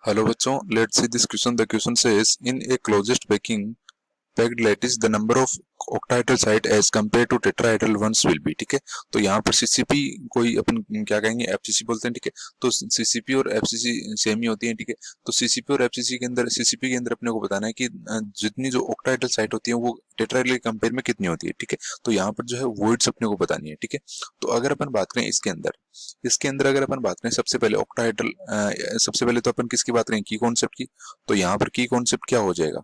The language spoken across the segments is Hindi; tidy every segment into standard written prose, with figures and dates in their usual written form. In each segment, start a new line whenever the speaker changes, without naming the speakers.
Hello बच्चों, let's see this question. The question says, in a closest packed lattice, the number of octahedral site as compared to tetrahedral ones will be. ठीक है, तो यहाँ पर सीसीपी कोई अपन क्या कहेंगे, एफसीसी बोलते हैं. ठीक है, तो सीसीपी और एफसीसी सेम ही होती है. ठीक है, तो सीसीपी और एफसीसी के अंदर, सीसीपी के अंदर अपने को बताना है कि जितनी जो ऑक्टाहेड्रल साइट होती है वो टेट्राहेड्रल के कंपेयर में कितनी होती है. ठीक है, तो यहाँ पर जो है वॉइड्स अपने को बतानी है. ठीक है, तो अगर अपन बात करें इसके अंदर अगर अपन बात करें सबसे पहले ऑक्टाहेड्रल, सबसे पहले तो अपन किसकी बात करें, की कॉन्सेप्ट की. तो यहाँ पर की कॉन्सेप्ट क्या हो जाएगा,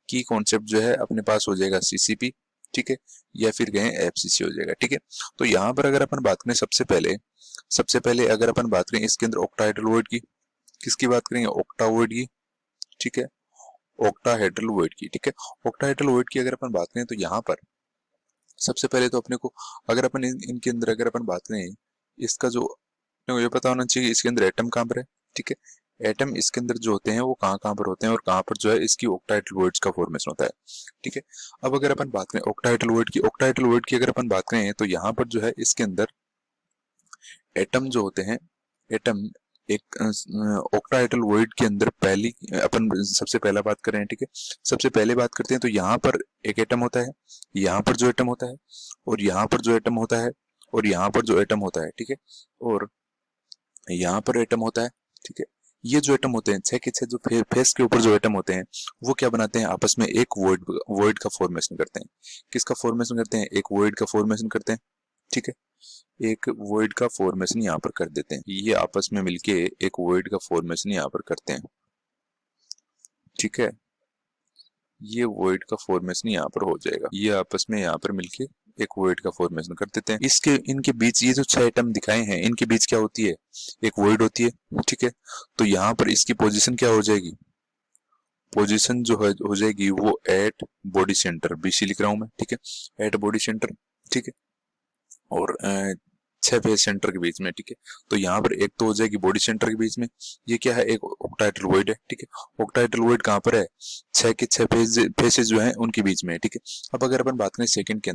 की कॉन्सेप्ट जो है अपने पास हो जाएगा सीसीपी. ठीक है, या फिर कहें एफसीसी हो जाएगा. ठीक है, तो यहाँ पर अगर अपन बात करें सबसे पहले अगर अपन बात करें इसके अंदर ऑक्टाहेड्रल वॉइड की, किसकी बात करेंगे, ऑक्टावॉइड की. ठीक है, ऑक्टाहेड्रल वॉइड की. ठीक है, ऑक्टाहेड्रल वॉइड की अगर अपन बात करें तो यहाँ पर सबसे पहले तो अपने को, अगर अपन इनके अंदर अगर अपन बात करें, इसका जो अपने को ये पता होना चाहिए इसके अंदर एटम कहाँ पर है. ठीक है, एटम इसके अंदर जो होते हैं वो कहाँ कहाँ पर होते हैं और कहाँ पर जो है इसकी ऑक्टाहेड्रल वॉइड्स का फॉर्मेशन होता है. ठीक है, अब अगर अपन बात करें ऑक्टाहेड्रल वॉइड की अगर अपन बात करें तो यहाँ पर जो है इसके अंदर एटम जो होते हैं, एटम एक ऑक्टाहेड्रल वॉइड के अंदर पहली अपन सबसे पहला बात करें. ठीक है, सबसे पहले बात करते हैं तो यहाँ पर एक एटम होता है, यहाँ पर जो एटम होता है, और यहाँ पर जो एटम होता है, और यहाँ पर जो एटम होता है. ठीक है, और यहाँ पर एटम होता है. ठीक है, ये जो एटम होते हैं, छह के छह जो फेस के ऊपर जो एटम होते हैं वो क्या बनाते हैं, आपस में एक वॉइड का फॉर्मेशन करते हैं. किसका फॉर्मेशन करते हैं, एक वॉइड का फॉर्मेशन करते हैं. ठीक है, एक वॉइड का फॉर्मेशन यहाँ पर कर देते हैं, ये आपस में मिलके एक वॉइड का फॉर्मेशन यहाँ पर करते हैं. ठीक है, ये वॉइड का फॉर्मेशन यहाँ पर हो जाएगा, ये आपस में यहाँ पर मिलके एक वॉइड का फॉर्मेशन कर देते हैं. इसके इनके बीच ये जो छह एटम दिखाए हैं इनके बीच क्या होती है, एक वॉइड होती है. ठीक है, तो यहाँ पर इसकी पोजीशन क्या हो जाएगी, पोजीशन जो है हो जाएगी वो एट बॉडी सेंटर, बीसी लिख रहा हूं मैं. ठीक है, एट बॉडी सेंटर. ठीक है, और छह फेस सेंटर के बीच में. ठीक है, तो यहाँ पर एक तो हो जाएगी बॉडी सेंटर के बीच में, ये क्या है, एक ऑक्टाहेड्रल वॉइड है. ठीक है, ऑक्टाहेड्रल वॉइड कहाँ पर है, छह के छह फेसेस जो है उनके बीच में. ठीक है, अब अगर अपन बात करें सेकंड के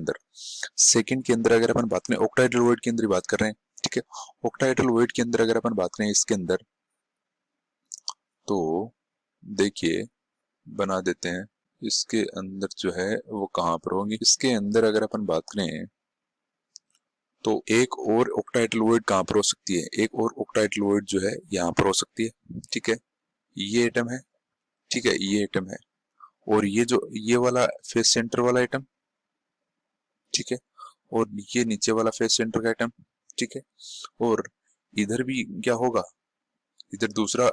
अंदर अगर अपन बात करें ऑक्टाहेड्रल वॉइड के अंदर ही बात कर रहे हैं. ठीक है, ऑक्टाहेड्रल वॉइड के अंदर अगर अपन बात करें इसके अंदर, तो देखिए बना देते हैं, इसके अंदर जो है वो कहाँ पर होंगे, इसके अंदर अगर अपन बात करें तो एक और ऑक्टाहेड्रल वॉइड कहाँ पर हो सकती है, एक और ऑक्टाहेड्रल वॉइड जो है यहाँ पर हो सकती है. ठीक है, ये एटम है. ठीक है, ये एटम है, और ये जो ये वाला फेस सेंटर वाला एटम. ठीक है, और ये नीचे वाला फेस सेंटर का एटम. ठीक है, और इधर भी क्या होगा, इधर दूसरा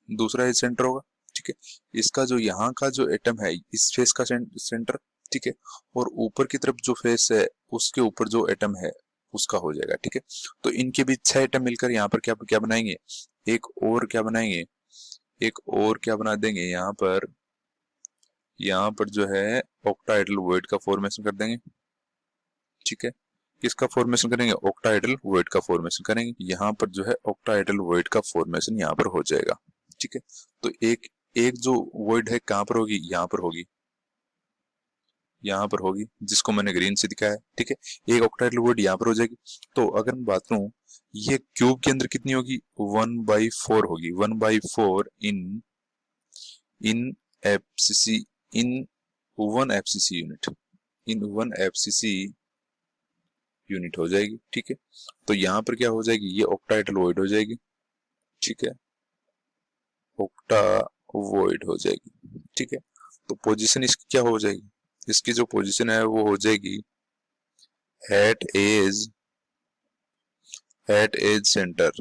दूसरा एज सेंटर होगा. ठीक है, इसका जो यहाँ का जो एटम है इस फेस का सेंटर. ठीक है, और ऊपर की तरफ जो फेस है उसके ऊपर जो एटम है उसका हो जाएगा. ठीक है, तो इनके बीच छह एटम मिलकर यहाँ पर क्या क्या बनाएंगे, एक और क्या बनाएंगे, एक और क्या बना देंगे यहाँ पर जो है ऑक्टाहेड्रल वॉइड का फॉर्मेशन कर देंगे. ठीक है, किसका फॉर्मेशन करेंगे, ऑक्टाहेड्रल वॉइड का फॉर्मेशन करेंगे. यहाँ पर जो है ऑक्टाहेड्रल वॉइड का फॉर्मेशन यहाँ पर हो जाएगा. ठीक है, तो एक एक जो वॉइड है कहाँ पर होगी, यहाँ पर होगी जिसको मैंने ग्रीन से दिखाया है. ठीक है, एक ऑक्टाहेड्रल वॉइड यहाँ पर हो जाएगी. तो अगर मैं बात करूं ये क्यूब के अंदर कितनी होगी, 1/4 होगी, 1/4 इन इन एफसीसी, इन 1 एफसीसी यूनिट, इन 1 एफसीसी यूनिट हो जाएगी. ठीक है, तो यहाँ पर क्या हो जाएगी, ये ऑक्टाहेड्रल वॉइड हो जाएगी. ठीक है, ऑक्टा वॉइड हो जाएगी. ठीक है, तो पोजीशन इसकी क्या हो जाएगी, इसकी जो पोजीशन है वो हो जाएगी एट एज सेंटर.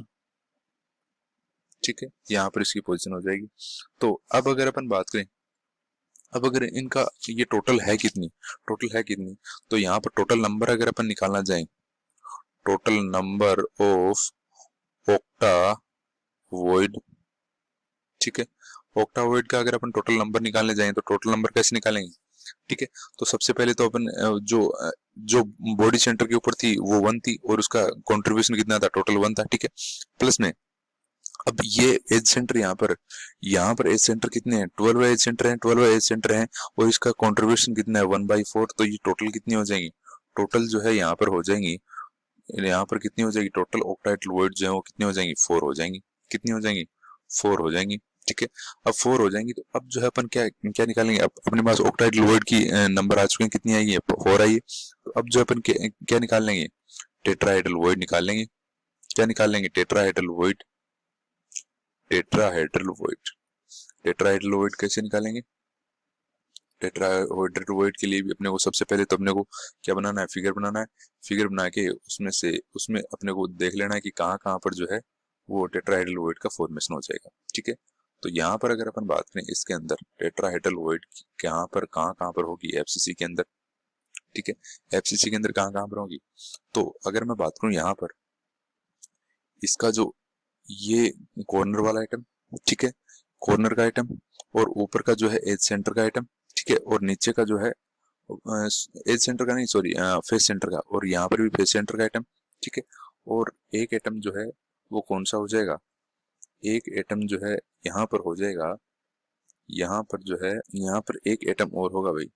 ठीक है, यहाँ पर इसकी पोजीशन हो जाएगी. तो अब अगर अपन बात करें, अब अगर इनका ये टोटल है कितनी, तो यहाँ पर टोटल नंबर अगर अपन निकालना चाहें, total number of octa void. ठीक है, ऑक्टा वॉइड का अगर अपन टोटल नंबर निकालने जाएं तो टोटल नंबर कैसे निकालेंगे. ठीक है, तो सबसे पहले तो अपन जो बॉडी सेंटर के ऊपर थी वो 1 थी और उसका कंट्रीब्यूशन कितना था, टोटल 1 था. ठीक है, प्लस में अब ये एज सेंटर यहाँ पर एज सेंटर कितने हैं, 12 एज सेंटर हैं और इसका कंट्रीब्यूशन कितना है, 1/4. तो ये टोटल कितनी हो जाएंगी, टोटल जो है यहाँ पर हो जाएंगी, यहाँ पर कितनी हो जाएगी, टोटल ऑक्टाहेड्रल वॉइड जो है वो कितनी हो जाएंगी, 4 हो जाएंगी. कितनी हो जाएंगी, 4 हो जाएंगी, ठीक है। अब 4 हो जाएंगी तो अब जो है अपन क्या क्या निकालेंगे, अब अपने पास ऑक्टाइडल वोइड की नंबर आ चुके हैं, कितनी आएगी, 4 आई है। तो अब जो अपन क्या निकाल लेंगे, टेट्राहेड्रल वोइड निकाल लेंगे। क्या निकाल लेंगे, tetrahedral void. Tetrahedral void, tetrahedral void कैसे निकालेंगे, टेट्राहेड्रल वोइड के लिए भी अपने को सबसे पहले तो अपने को क्या बनाना है, फिगर बनाना है। फिगर बना के उसमें अपने को देख लेना है कि कहाँ कहाँ पर जो है वो टेट्राहेड्रल वोइड का फॉर्मेशन हो जाएगा, ठीक है। तो यहाँ पर अगर अपन बात करें इसके अंदर टेट्राहेड्रल वोइड कहाँ कहाँ पर होगी, एफसीसी के अंदर, ठीक है। एफसीसी के अंदर कहाँ कहाँ पर होगी, तो अगर मैं बात करूं यहाँ पर इसका जो ये कॉर्नर वाला आइटम, ठीक है, कॉर्नर का आइटम, और ऊपर का जो है एज सेंटर का आइटम, ठीक है, और नीचे का जो है एज सेंटर का नहीं, सॉरी, फेस सेंटर का, और यहाँ पर भी फेस सेंटर का आइटम, ठीक है। और एक एटम जो है वो कौन सा हो जाएगा, एक एटम जो है यहाँ पर हो जाएगा, यहाँ पर जो है यहाँ पर एक एटम और होगा भाई,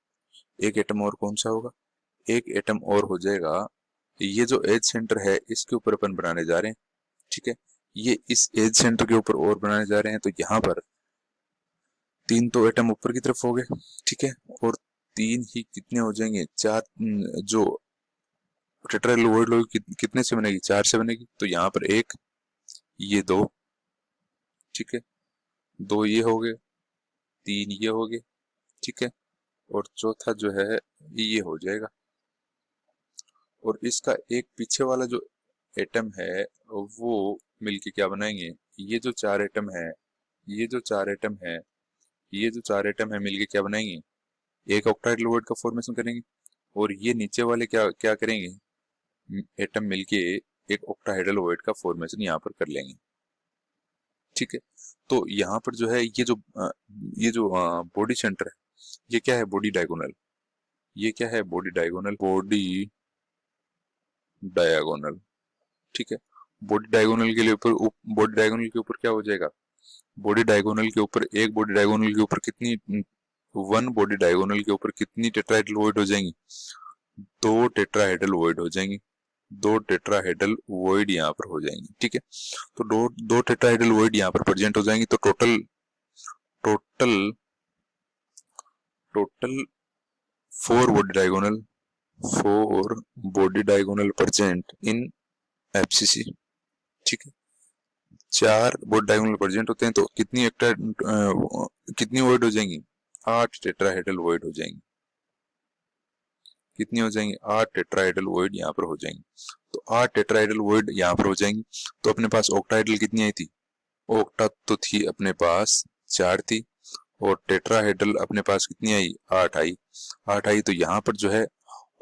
एक एटम और कौन सा होगा, एक एटम और हो जाएगा, ये जो एज सेंटर है इसके ऊपर अपन बनाने जा रहे हैं, ठीक है। ये इस एज सेंटर के ऊपर और बनाने जा रहे हैं, तो यहाँ पर 3 तो एटम ऊपर की तरफ हो गए, ठीक है, और 3 ही कितने हो जाएंगे, 4, जो टेट्राहेड्रल वोइड लोग कितने से बनेगी, 4 से बनेगी। तो यहाँ पर एक, ये 2, ठीक है, 2 ये हो गए, 3 ये हो गए, ठीक है, और चौथा जो है ये हो जाएगा। और इसका एक पीछे वाला जो एटम है वो मिलके क्या बनाएंगे, ये जो 4 एटम है, ये जो 4 एटम है, ये जो 4 एटम है मिलके क्या बनाएंगे, एक ऑक्टाहेड्रल वोइड का फॉर्मेशन करेंगे। और ये नीचे वाले क्या क्या करेंगे, एटम मिलके एक ऑक्टाहेड्रल वोइड का फॉर्मेशन यहाँ पर कर लेंगे, ठीक है। तो यहाँ पर जो है ये जो बॉडी सेंटर है, ये क्या है, बॉडी डायगोनल, ये क्या है, बॉडी डायगोनल, बॉडी डायगोनल, ठीक है। बॉडी डायगोनल के लिए ऊपर बॉडी डायगोनल के ऊपर क्या हो जाएगा, बॉडी डायगोनल के ऊपर एक बॉडी डायगोनल के ऊपर कितनी, 1 बॉडी डायगोनल के ऊपर कितनी टेट्राहेड्रल वोइड हो जाएंगी, 2 टेट्राहेड्रल वोइड हो जाएंगी, 2 टेट्राहेड्रल वोइड यहाँ पर हो जाएंगी, ठीक है। तो दो टेट्राहेड्रल वोइड यहाँ पर प्रेजेंट हो जाएंगी, तो total total total 4 body diagonal, 4 body diagonal present in FCC, ठीक है। 4 बॉडी डायगोनल प्रेजेंट होते हैं, तो कितनी वोइड हो जाएंगी, 8 टेट्राहेड्रल वोइड हो जाएंगी, कितनी हो जाएंगी, 8 टेट्राहेड्रल वोइड यहाँ पर हो जाएंगी। तो 8 टेट्राहेड्रल वोइड यहाँ पर हो जाएंगी। तो अपने पास ऑक्टाहेड्रल कितनी आई थी, ऑक्टा तो थी अपने पास 4 थी, और टेट्राहेड्रल अपने पास कितनी आई, 8 आई, 8 आई। तो यहाँ पर जो है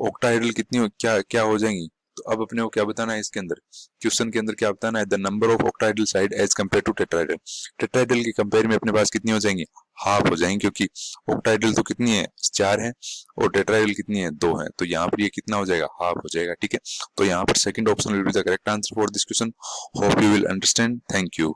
ऑक्टाहेड्रल कितनी क्या क्या हो जाएंगी, तो अब अपने को क्या बताना है इसके अंदर, क्वेश्चन के अंदर क्या बताना है, the number of octahedral site as compare to tetrahedral, tetrahedral की कंपेयर में अपने पास कितनी हो जाएंगी, हाफ हो जाएंगी, क्योंकि ऑक्टाहेड्रल तो कितनी है, 4 है, और टेट्राहेड्रल कितनी है, 2 है। तो यहाँ पर ये कितना हो जाएगा, हाफ हो जाएगा, ठीक है। तो यहाँ पर second option will be the correct answer for this question. Hope you will understand, thank you.